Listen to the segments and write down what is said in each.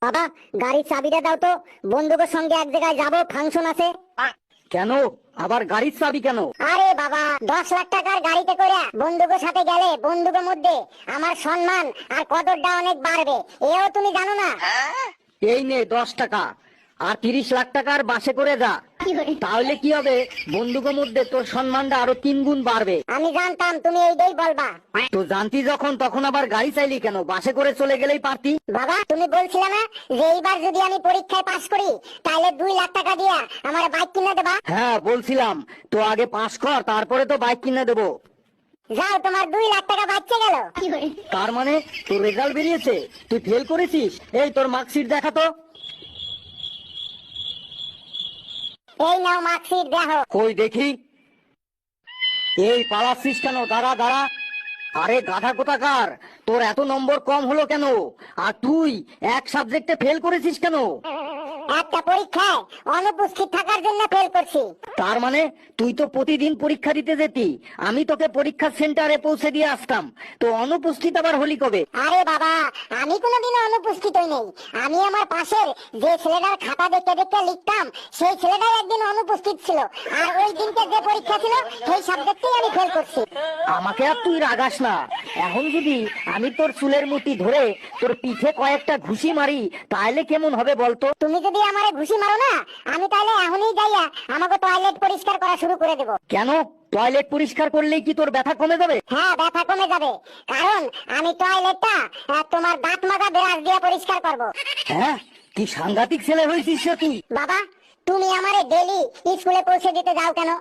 বাবা, গাড়ির চাবিটা দাও তো, বন্ধুদের সঙ্গে এক জায়গায় যাবো, ফাংশন আছে। কেন আবার গাড়ির চাবি কেন? আরে বাবা, 10 লাখ টাকার গাড়িতে করে বন্ধুদের সাথে গেলে বন্ধুদের মধ্যে আমার সম্মান আর কদরটা অনেক বাড়বে, এও তুমি জানো না? এই নে 10 টাকা, আর 30 লাখ টাকার বাসে করে যা, তাহলে কি হবে, বন্ধুদের মধ্যে তোর সম্মানটা আরো 3 গুণ বাড়বে। আমি জানতাম তুমি এইটাই বলবা। তো জানতি যখন, তখন আবার গাড়ি চাইলি কেন? বাসে করে চলে গেলেই পারতি। বাবা, তুমি বলছিলে না যে এইবার যদি আমি পরীক্ষায় পাশ করি তাহলে 2 লাখ টাকা দিয়া আমার বাইক কিনে দেবা? হ্যাঁ বলছিলাম, তো আগে পাস কর, তারপরে তো বাইক কিনে দেবো। যাও, তোমার 2 লাখ টাকা বাঁচতে গেল। তার মানে তোর রেজাল্ট বেরিয়েছে, তুই ফেল করেছিস? এই তোর মার্কশিট দেখা তো। এই নাও মার্কশিট, দেখো। কই দেখি। এই পালাচ্ছিস কেন? দাঁড়া দাঁড়া। আরে গাধা কোথাকার, তোর এত নম্বর কম হলো কেন? আর তুই এক সাবজেক্টে ফেল করেছিস কেন? একটা পরীক্ষায় অনুপস্থিত থাকার জন্য ফেল করছি। তার মানে তুই তো প্রতিদিন পরীক্ষা দিতে যেতি, আমি তোকে পরীক্ষা সেন্টারে পৌঁছে দিয়ে আসতাম, তো অনুপস্থিত আবার হলি কবে? আরে বাবা, আমি কোনোদিনও অনুপস্থিত হই নাই। আমি আমার পাশের যে ছেলেটার খাতা দেখতে দেখতে লিখতাম, সেই ছেলেটাই একদিন অনুপস্থিত ছিল, আর ওই দিনকে যে পরীক্ষা ছিল সেই সাবজেক্টেই আমি ফেল করছি। আমাকে আর তুই রাগাস না। এখন যদি আমি তোর চুলের মুঠি ধরে তোর পিঠে কয়েকটা ঘুষি মারি, তাহলে কেমন হবে বলতো? তুমি যদি আমারে ঘুষি মারো না, আমি তাহলে এখনই যাইয়া আমাকে টয়লেট পরিষ্কার করা শুরু করে দেব। কেন? টয়লেট পরিষ্কার করলেই কি তোর ব্যথা কমে যাবে? হ্যাঁ, ব্যথা কমে যাবে, কারণ আমি টয়লেটটা তোমার দাঁত মাজা ব্রাশ দিয়ে পরিষ্কার করব। হ্যাঁ, কি সাংঘাতিক ছেলে হয়েছিস রে তুই। বাবা, তুমি আমারে ডেলি স্কুলে পৌঁছে দিতে যাও কেন?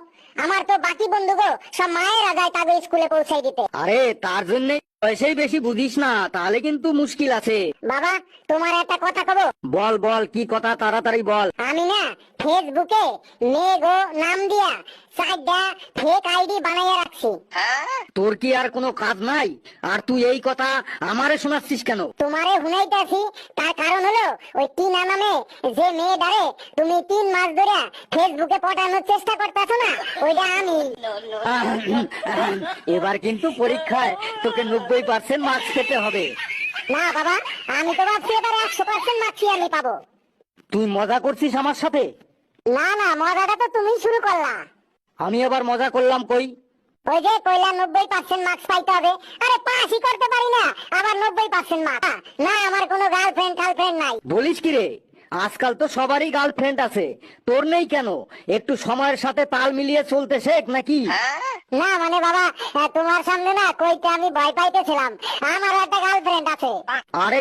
আমার তো বাকি বন্ধুগো সব মায়েরা যায় তাদের স্কুলে পৌঁছে দিতে। আরে তার জন্য পয়সাই বেশি বুঝিস না, তাহলে কিন্তু মুশকিল আছে। বাবা, তোমার একটা কথা কব? বল বল, কি কথা, তাড়াতাড়ি বল। আমি না ফেসবুকে মেঘো নাম দিয়া 4টা ফেক আইডি বানাইয়া রাখছি। তোর কি আর কোনো কাজ নাই? আর তুই এই কথা আমারে শোনাচ্ছিস কেন? তোমারে হুনাইতাছি, তার কারণ হলো ওই টিনা নামে যে মেয়েটারে তুমি 3 মাস ধরে ফেসবুকে পটানোর চেষ্টা করতেছো না, ওইটা আমি। এবার কিন্তু পরীক্ষায় তোকে 90% মার্কস পেতে হবে। না বাবা, আমি তো ভাবছি এবার 100% মার্কসই আমি পাবো। তুই মজা করছিস আমার সাথে? না না, মজাটা তো তুমি শুরু করলা। আমি আবার মজা করলাম কই? ওই যে কইলা 90% মার্কস পাইতে হবে, আরে পাসই করতে পারি না, আবার 90% মার্কস? না, আমার কোনো গার্লফ্রেন্ড নাই। বলিস কি রে? আজকাল তো সবারই গার্লফ্রেন্ড আছে, তোর নেই কেন? একটু সময়ের সাথে তাল মিলিয়ে চলতে শেখ নাকি? না মানে বাবা, তোমার সামনে না কইতে আমি ভয় পাইতেছিলাম, আমারও একটা গার্লফ্রেন্ড আছে। আরে